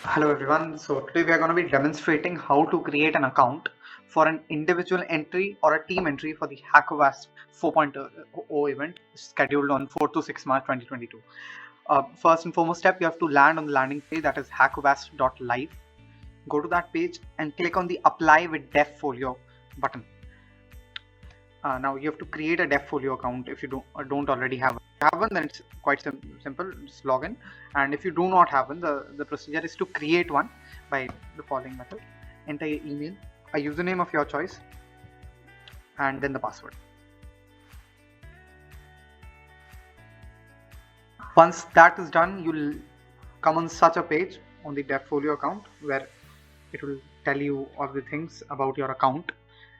Hello everyone. So today we are going to be demonstrating how to create an account for an individual entry or a team entry for the HACKOWASP 4.0 event scheduled on 4 to 6 March 2022. First and foremost step, you have to land on the landing page, that is hackowasp.live. Go to that page and click on the apply with Devfolio button. Now you have to create a Devfolio account if you don't already have one. Then it's quite simple. Just log in, and if you do not have one, the procedure is to create one by the following method. Enter your email, a username of your choice, and then the password. Once that is done, you'll come on such a page on the Devfolio account where it will tell you all the things about your account,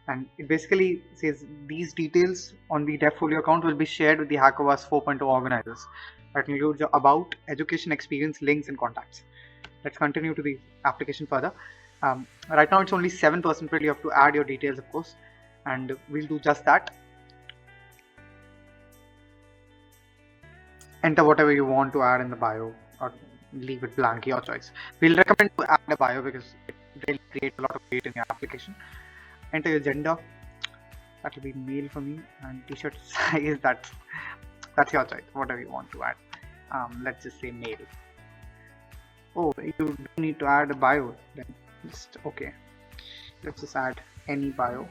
and it basically says these details on the Devfolio account will be shared with the HACKOWASP 4.0 organizers. That includes your about, education, experience, links, and contacts. Let's continue to the application further. Right now it's only 7% filled. You have to add your details, of course, and we'll do just that. Enter whatever you want to add in the bio or leave it blank, your choice. We'll recommend to add a bio because it really creates a lot of weight in your application. Enter your gender, that will be male for me, and t-shirt size, that's your choice, whatever you want to add. Let's just say male. Oh, you don't need to add a bio, then just okay, let's just add any bio.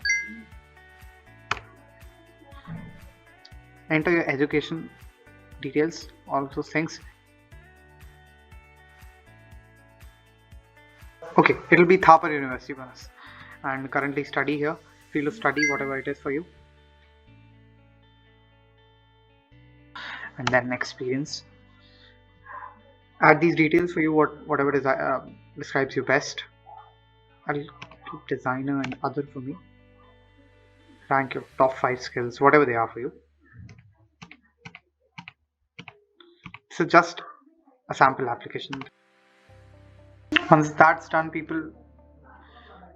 Enter your education details, all those things. Okay, it'll be Thapar University for us, and currently study here, field of study, whatever it is for you, and then experience. Add these details for you, whatever describes you best. I'll keep designer and other for me. Rank your top 5 skills, whatever they are for you. So just a sample application. Once that's done, people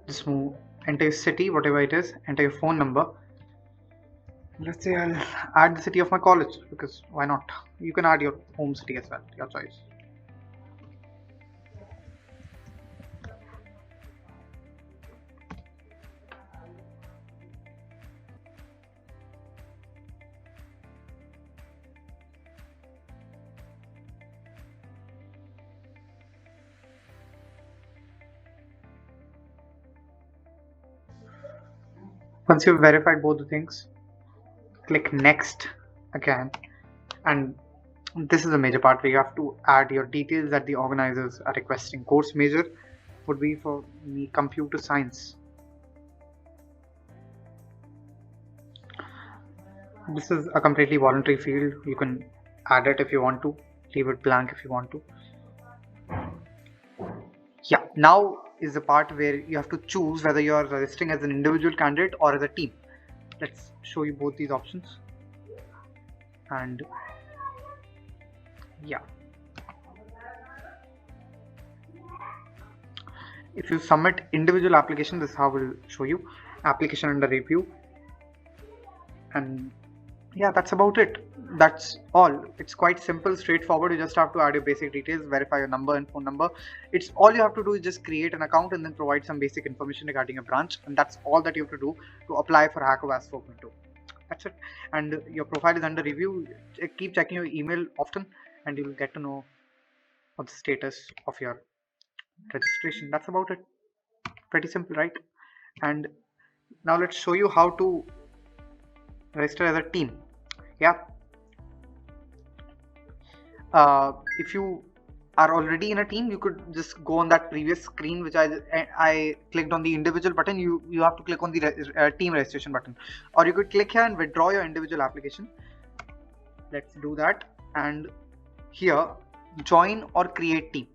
just move, enter your city, whatever it is, enter your phone number. Let's say I'll add the city of my college, because why not? You can add your home city as well, your choice. Once you've verified both the things, click next again, and this is a major part where you have to add your details that the organizers are requesting. Course major would be for me computer science. This is a completely voluntary field. You can add it if you want to, leave it blank if you want to. Yeah, now is the part where you have to choose whether you are registering as an individual candidate or as a team. Let's show you both these options. And yeah, if you submit individual application, this is how we'll show you. Application under review, and yeah, that's about it. That's all. It's quite simple, straightforward. You just have to add your basic details, verify your number and phone number. It's all you have to do is just create an account and then provide some basic information regarding a branch, and that's all that you have to do to apply for HACKOWASP 4.0. That's it. And your profile is under review. Keep checking your email often, and you will get to know what's the status of your registration. That's about it. Pretty simple, right? And now let's show you how to register as a team. Yeah, if you are already in a team, you could just go on that previous screen which I clicked on the individual button. You have to click on the team registration button, or you could click here and withdraw your individual application. Let's do that, and here join or create team.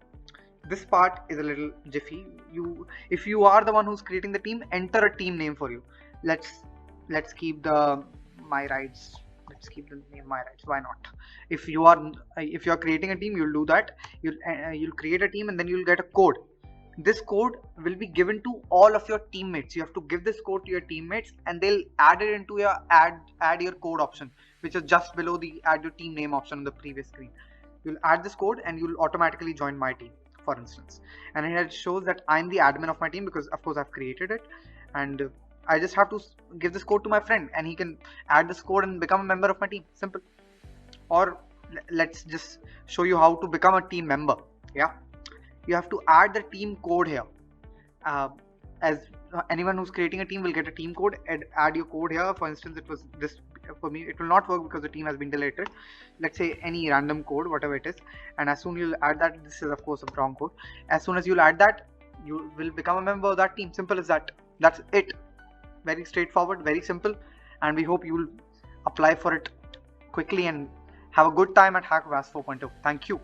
This part is a little jiffy. If you are the one who's creating the team, enter a team name for you. Let's keep the my rights. Let's keep the name my rights. Why not? If you are creating a team, you'll do that. You'll create a team and then you'll get a code. This code will be given to all of your teammates. You have to give this code to your teammates, and they'll add it into your add your code option, which is just below the add your team name option on the previous screen. You'll add this code and you'll automatically join my team. for instance, and it shows that I'm the admin of my team because of course I've created it, and I just have to give this code to my friend and he can add this code and become a member of my team. Simple. Or let's just show you how to become a team member. Yeah, you have to add the team code here. As anyone who's creating a team will get a team code, and add your code here. For instance, it was this. For me it will not work because the team has been deleted. Let's say any random code, whatever it is, and as soon you'll add that, this is of course a wrong code. As soon as you'll add that, you will become a member of that team. Simple as that. That's it. Very straightforward, very simple, and we hope you will apply for it quickly and have a good time at HACKOWASP 4.0. Thank you.